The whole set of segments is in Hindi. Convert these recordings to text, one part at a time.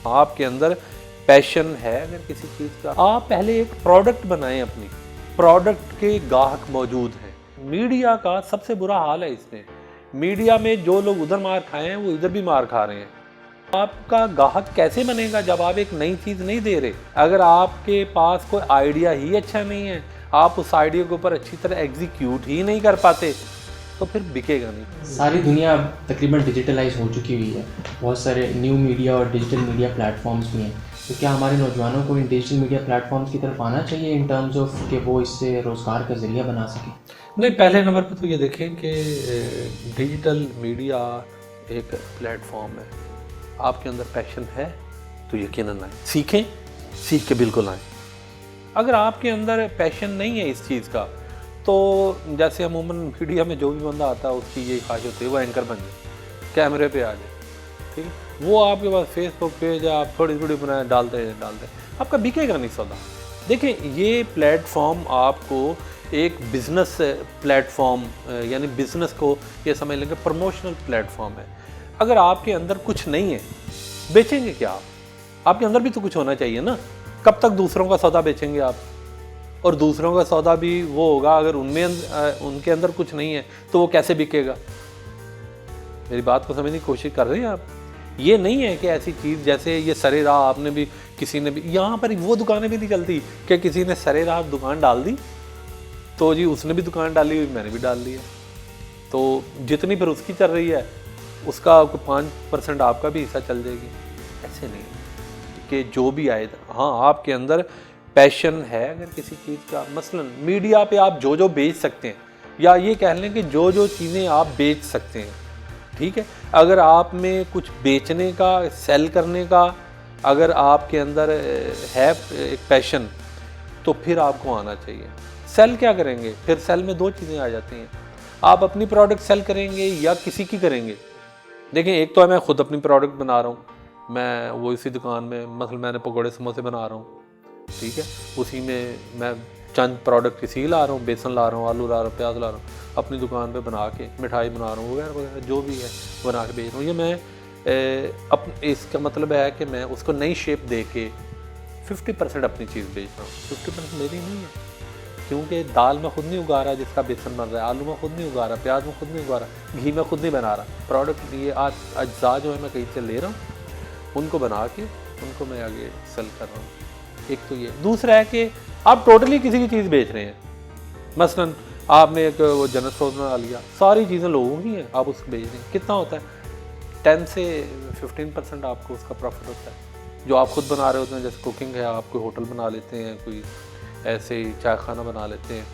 आपके अंदर पैशन है अगर किसी चीज़ का, आप पहले एक प्रोडक्ट बनाएं, अपनी प्रोडक्ट के ग्राहक मौजूद हैं। मीडिया का सबसे बुरा हाल है इसमें, मीडिया में जो लोग उधर मार खाए हैं वो इधर भी मार खा रहे हैं। आपका ग्राहक कैसे बनेगा जब आप एक नई चीज़ नहीं दे रहे? अगर आपके पास कोई आइडिया ही अच्छा नहीं है, आप उस आइडिया के ऊपर अच्छी तरह एग्जीक्यूट ही नहीं कर पाते, तो फिर बिकेगा नहीं। सारी दुनिया अब तकरीबन डिजिटलाइज हो चुकी हुई है, बहुत सारे न्यू मीडिया और डिजिटल मीडिया प्लेटफॉर्म्स भी हैं। तो क्या हमारे नौजवानों को इन डिजिटल मीडिया प्लेटफॉर्म्स की तरफ आना चाहिए इन टर्म्स ऑफ कि वो इससे रोज़गार का ज़रिया बना सकें? नहीं, पहले नंबर पर तो ये देखें कि डिजिटल मीडिया एक प्लेटफॉर्म है। आपके अंदर पैशन है तो यकीनन आए, सीखें, सीख के बिल्कुल आएँ। अगर आपके अंदर पैशन नहीं है इस चीज़ का, तो जैसे अमूमन मीडिया में जो भी बंदा आता है उसकी ये ख्वाहिश होती है वो एंकर बन जाए, कैमरे पे आ जाए, ठीक है। वो आपके पास फेसबुक पेज आप थोड़ी थोड़ी बनाए डालते हैं, आपका बिकेगा नहीं सौदा। देखिए, ये प्लेटफॉर्म आपको एक बिज़नेस प्लेटफॉर्म यानी बिज़नेस को ये समझ लेंगे प्रमोशनल प्लेटफॉर्म है। अगर आपके अंदर कुछ नहीं है, बेचेंगे क्या आप? आपके अंदर भी तो कुछ होना चाहिए ना। कब तक दूसरों का सौदा बेचेंगे आप? और दूसरों का सौदा भी वो होगा अगर उनके अंदर कुछ नहीं है तो वो कैसे बिकेगा? मेरी बात को समझने की कोशिश कर रहे हैं आप? ये नहीं है कि ऐसी चीज़ जैसे ये सरे राह आपने भी, किसी ने भी, यहाँ पर वो दुकानें भी नहीं चलती कि किसी ने सरे राह दुकान डाल दी तो जी उसने भी दुकान डाली हुई, मैंने भी डाल ली है, तो जितनी फिर उसकी चल रही है उसका 5% आपका भी हिस्सा चल जाएगी। ऐसे नहीं कि जो भी आए, हाँ आपके अंदर पैशन है अगर किसी चीज़ का, मसलन मीडिया पे आप जो जो बेच सकते हैं, या ये कह लें कि जो जो चीज़ें आप बेच सकते हैं, ठीक है। अगर आप में कुछ बेचने का, सेल करने का अगर आपके अंदर है एक पैशन, तो फिर आपको आना चाहिए। सेल क्या करेंगे? फिर सेल में दो चीज़ें आ जाती हैं, आप अपनी प्रोडक्ट सेल करेंगे या किसी की करेंगे। देखें, एक तो है मैं खुद अपनी प्रोडक्ट बना रहा हूँ, मैं वो इसी दुकान में, मतलब मैंने पकौड़े समोसे बना रहा हूँ, ठीक है, उसी में मैं चंद प्रोडक्ट इसी ला रहा हूँ, बेसन ला रहा हूँ, आलू ला रहा हूँ, प्याज ला रहा हूँ, अपनी दुकान पे बना के मिठाई बना रहा हूँ, वगैरह वगैरह जो भी है बना के बेच रहा हूँ। ये मैं इसका मतलब है कि मैं उसको नई शेप दे के 50% अपनी चीज़ बेच रहा हूँ, 50% मेरी नहीं है, क्योंकि दाल में खुद नहीं उगा रहा जिसका बेसन बन रहा है, आलू में खुद नहीं उगा रहा, प्याज में खुद नहीं उगा रहा, घी में खुद नहीं बना रहा। प्रोडक्ट ये आज अज्जा जो है मैं कहीं से ले रहा हूँ, उनको बना के उनको मैं आगे सेल कर रहा हूँ। एक तो ये, दूसरा है कि आप टोटली किसी की चीज़ बेच रहे हैं। मसलन आपने एक वो जनरल स्टोर बना लिया, सारी चीज़ें लोगों की हैं, आप उसको बेच रहे हैं, कितना होता है? 10 से 15% आपको उसका प्रॉफिट होता है, जो आप खुद बना रहे होते हैं। जैसे कुकिंग है, आप कोई होटल बना लेते हैं, कोई ऐसे ही चाय खाना बना लेते हैं,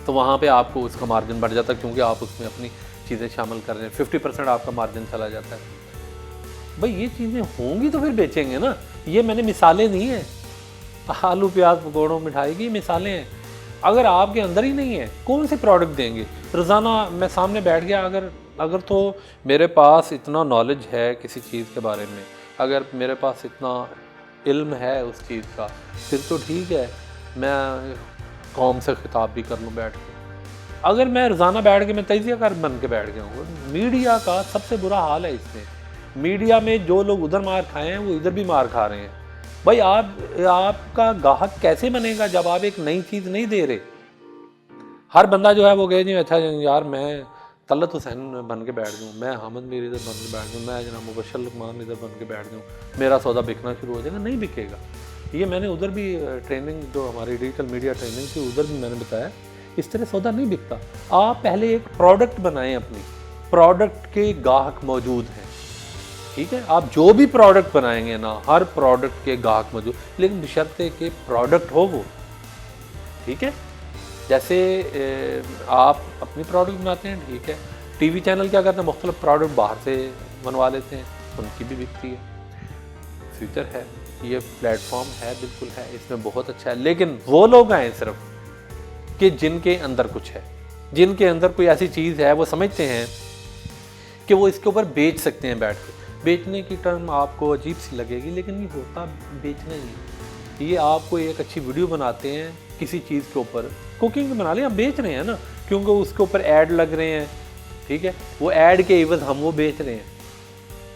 तो वहाँ पे आपको उसका मार्जिन बढ़ जाता है, क्योंकि आप उसमें अपनी चीज़ें शामिल कर रहे हैं। 50% आपका मार्जिन चला जाता है। भाई ये चीज़ें होंगी तो फिर बेचेंगे ना। ये मैंने मिसालें दी हैं, आलू प्याज पकौड़ों मिठाई की मिसालें हैं। अगर आपके अंदर ही नहीं है, कौन से प्रोडक्ट देंगे? रोज़ाना मैं सामने बैठ गया, अगर तो मेरे पास इतना नॉलेज है किसी चीज़ के बारे में, अगर मेरे पास इतना इल्म है उस चीज़ का, फिर तो ठीक है, मैं कौम से खिताब भी कर लूँ बैठ के। अगर मैं रोज़ाना बैठ के मैं तजिया कर बन के बैठ गया हूँ, मीडिया का सबसे बुरा हाल है इसमें। मीडिया में जो लोग उधर मार खाए हैं वो इधर भी मार खा रहे हैं। भाई आपका ग्राहक कैसे बनेगा जब आप एक नई चीज़ नहीं दे रहे? हर बंदा जो है वो कहे जी अच्छा यार मैं तलत हुसैन बन के बैठ जाऊँ, मैं हामिद मीर इधर बन के बैठ जाऊँ, मैं जनाब मुबशर लुकमान इधर बन के बैठ जाऊँ, मेरा सौदा बिकना शुरू हो जाएगा। नहीं बिकेगा। ये मैंने उधर भी ट्रेनिंग, जो हमारी डिजिटल मीडिया ट्रेनिंग थी, उधर भी मैंने बताया, इस तरह सौदा नहीं बिकता। आप पहले एक प्रोडक्ट बनाएं, अपनी प्रोडक्ट के ग्राहक मौजूद हैं, ठीक है। आप जो भी प्रोडक्ट बनाएंगे ना, हर प्रोडक्ट के ग्राहक मौजूद, लेकिन बशर्ते के प्रोडक्ट हो वो, ठीक है। जैसे आप अपनी प्रोडक्ट बनाते हैं, ठीक है। टीवी चैनल क्या करते हैं, मुख्तलिफ प्रोडक्ट बाहर से बनवा लेते हैं, उनकी भी बिकती है। फ्यूचर है, ये प्लेटफॉर्म है, बिल्कुल है, इसमें बहुत अच्छा है। लेकिन वो लोग आए सिर्फ कि जिनके अंदर कुछ है, जिनके अंदर कोई ऐसी चीज़ है, वो समझते हैं कि वो इसके ऊपर बेच सकते हैं बैठ के। बेचने की टर्म आपको अजीब सी लगेगी, लेकिन ये होता बेचना नहीं। ये आपको एक अच्छी वीडियो बनाते हैं किसी चीज़ के ऊपर, कुकिंग बना लें, आप बेच रहे हैं ना, क्योंकि उसके ऊपर ऐड लग रहे हैं, ठीक है। वो ऐड के एवज हम वो बेच रहे हैं,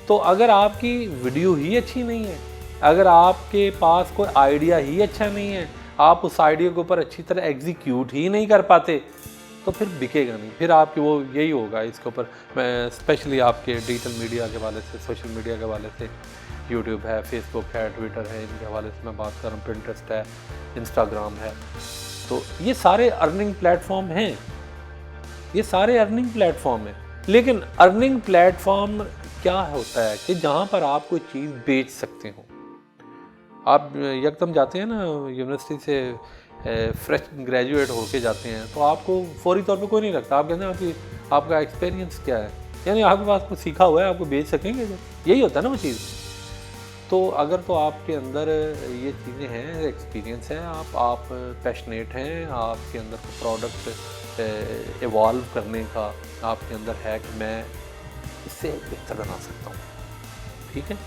तो अगर आपकी वीडियो ही अच्छी नहीं है, अगर आपके पास कोई आइडिया ही अच्छा नहीं है, आप उस आइडिया के ऊपर अच्छी तरह एग्जीक्यूट ही नहीं कर पाते, तो फिर बिकेगा नहीं। फिर आपकी वो यही होगा इसके ऊपर। मैं स्पेशली आपके डिजिटल मीडिया के हवाले से, सोशल मीडिया के हवाले से, यूट्यूब है, फेसबुक है, ट्विटर है, इनके हवाले से मैं बात कर रहा हूँ, पिंटरेस्ट है, इंस्टाग्राम है, तो ये सारे अर्निंग प्लेटफॉर्म हैं, ये सारे अर्निंग प्लेटफॉर्म हैं। लेकिन अर्निंग प्लेटफॉर्म क्या होता है कि जहाँ पर आप कोई चीज़ बेच सकते हो। आप एकदम जाते हैं ना यूनिवर्सिटी से फ्रेश ग्रेजुएट होके जाते हैं, तो आपको फौरी तौर पे कोई नहीं रखता। आप कहते हैं आपका एक्सपीरियंस क्या है, यानी आपके पास कुछ सीखा हुआ है, आपको बेच सकेंगे, यही होता है ना वो चीज़। तो अगर तो आपके अंदर ये चीज़ें हैं, एक्सपीरियंस है, आप पैशनेट हैं, आपके अंदर प्रोडक्ट इवॉल्व करने का आपके अंदर है कि मैं इससे बेहतर बना सकता हूँ, ठीक है,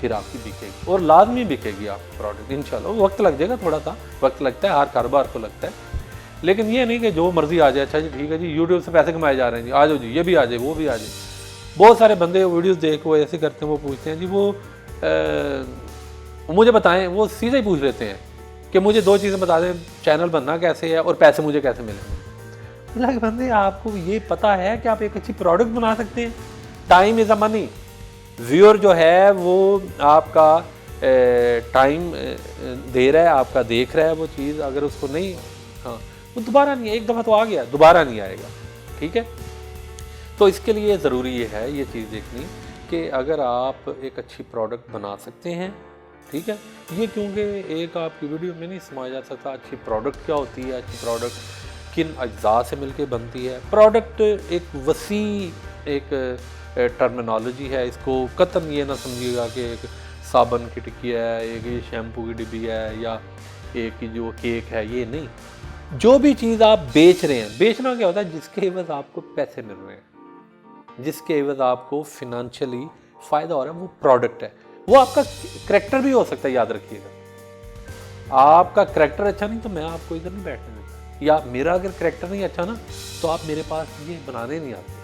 फिर आपकी बिकेगी और लाजमी बिकेगी आपकी प्रोडक्ट इंशाल्लाह। वक्त लग जाएगा, थोड़ा सा वक्त लगता है, हर कारोबार को लगता है, लेकिन ये नहीं कि जो मर्जी आ जाए, अच्छा जी ठीक है जी यूट्यूब से पैसे कमाए जा रहे हैं जी, आ जाओ जी, ये भी आ जाए वो भी आ जाए। बहुत सारे बंदे वीडियोज़ देख वो ऐसे करते हैं, वो पूछते हैं जी वो मुझे बताएं, वो सीधे ही पूछ लेते हैं कि मुझे 2 चीज़ें बता दें, चैनल बनना कैसे है और पैसे मुझे कैसे मिलेंगे। लगे बंदे आपको ये पता है कि आप एक अच्छी प्रोडक्ट बना सकते हैं। Time is a money. Viewer जो है वो आपका टाइम दे रहा है, आपका देख रहा है वो चीज़, अगर उसको नहीं, हाँ वो दोबारा नहीं, एक दफ़ा तो आ गया, दोबारा नहीं आएगा, ठीक है। तो इसके लिए ज़रूरी ये है ये चीज़ देखनी कि अगर आप एक अच्छी प्रोडक्ट बना सकते हैं, ठीक है, ये क्योंकि एक आपकी वीडियो में नहीं समाया जा सकता अच्छी प्रोडक्ट क्या होती है, अच्छी प्रोडक्ट किन अज्जा से मिलके बनती है। प्रोडक्ट एक वसी एक टर्मिनोलॉजी है, इसको कतन ये ना समझिएगा कि एक साबन की टिक्की है, एक ये शैम्पू की डिब्बी है, या एक जो केक है, ये नहीं। जो भी चीज़ आप बेच रहे हैं, बेचना क्या होता है, जिसके एवज आपको पैसे मिल रहे हैं, जिसके एवज आपको फिनेंशियली फ़ायदा हो रहा है, वो प्रोडक्ट है। वो आपका करैक्टर भी हो सकता है, याद रखिएगा। आपका करैक्टर अच्छा नहीं तो मैं आपको इधर नहीं बैठने देता, या मेरा अगर करैक्टर नहीं अच्छा ना तो आप मेरे पास ये बनाने नहीं आते,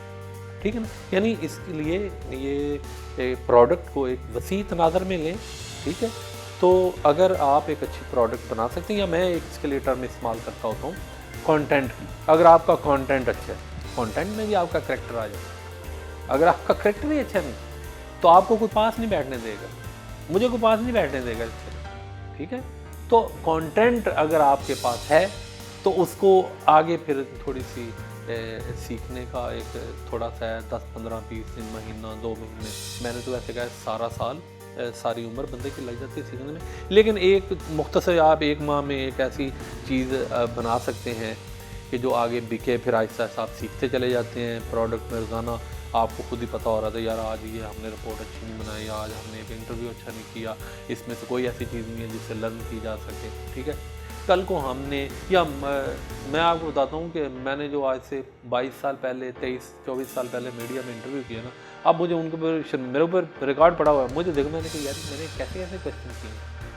ठीक है ना। यानी इसके लिए ये प्रोडक्ट को एक वसी तनाज़र में लें, ठीक है। तो अगर आप एक अच्छी प्रोडक्ट बना सकते हैं, या मैं एक इसके लिए टर्म इस्तेमाल करता होता हूँ कंटेंट की। अगर आपका कंटेंट अच्छा है, कंटेंट में भी आपका करैक्टर आ जाए। अगर आपका करैक्टर ही अच्छा नहीं तो आपको कोई पास नहीं बैठने देगा, मुझे कोई पास नहीं बैठने देगा इससे, ठीक है। तो कंटेंट अगर आपके पास है तो उसको आगे फिर थोड़ी सी सीखने का एक थोड़ा सा 10, 15, 20 दिन, महीना, 2 महीने, मैंने तो ऐसे कहा सारा साल, सारी उम्र बंदे की लग जाती है सीखने में। लेकिन एक मुख्तसर आप 1 माह में एक ऐसी चीज़ बना सकते हैं कि जो आगे बिके, फिर आहिस्ता आहिस्ता आप सीखते चले जाते हैं। प्रोडक्ट में रोज़ाना आपको खुद ही पता हो रहा था, यार आज ये हमने रिपोर्ट अच्छी नहीं बनाई, आज हमने एक इंटरव्यू अच्छा नहीं किया, इसमें से कोई ऐसी चीज़ नहीं है जिससे लर्न की जा सके, ठीक है। कल को हमने, या मैं आपको बताता हूँ कि मैंने जो आज से 22 साल पहले, 23-24 साल पहले मीडिया में इंटरव्यू किया ना, अब मुझे उनके ऊपर, मेरे ऊपर रिकॉर्ड पड़ा हुआ है, मुझे देखो मैंने कहा यार मैंने कैसे कैसे क्वेश्चन किए।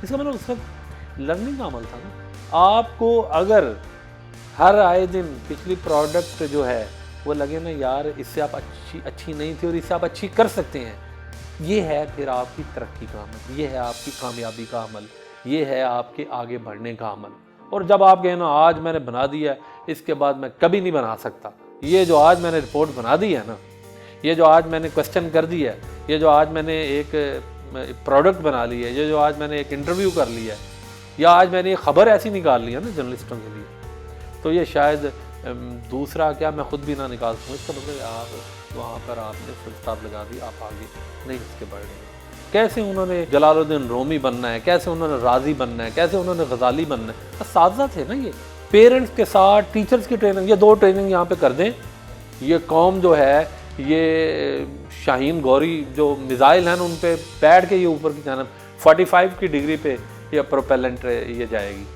इसका मतलब उस वक्त लर्निंग का अमल था ना। आपको अगर हर आए दिन पिछली प्रोडक्ट जो है वो लगे ना यार इससे आप अच्छी नहीं थी और इससे आप अच्छी कर सकते हैं, ये है फिर आपकी तरक्की का अमल, ये है आपकी कामयाबी का अमल, ये है आपके आगे बढ़ने का अमल। और जब आप कहें ना आज मैंने बना दिया है, इसके बाद मैं कभी नहीं बना सकता, ये जो आज मैंने रिपोर्ट बना दी है ना, ये जो आज मैंने क्वेश्चन कर दिया है, ये जो आज मैंने एक प्रोडक्ट बना ली है, ये जो आज मैंने एक इंटरव्यू कर लिया है, या आज मैंने एक ख़बर ऐसी निकाल ली है ना जर्नलिस्टों के लिए, तो ये शायद दूसरा क्या मैं खुद भी ना निकाल सकूँ। इसका मतलब आप वहाँ पर आपने फुल स्टॉप लगा दी, आप आगे नहीं इसके बढ़ रहे। कैसे उन्होंने जलालुद्दीन रूमी बनना है, कैसे उन्होंने राजी बनना है, कैसे उन्होंने गज़ाली बनना है, असातिज़ा थे ना ये। पेरेंट्स के साथ टीचर्स की ट्रेनिंग, ये 2 ट्रेनिंग यहाँ पे कर दें, ये कौम जो है, ये शाहीन गौरी जो मिज़ाइल हैं उन पे बैठ के ये ऊपर की जानब 45 की डिग्री पे ये प्रोपेलेंट ये जाएगी।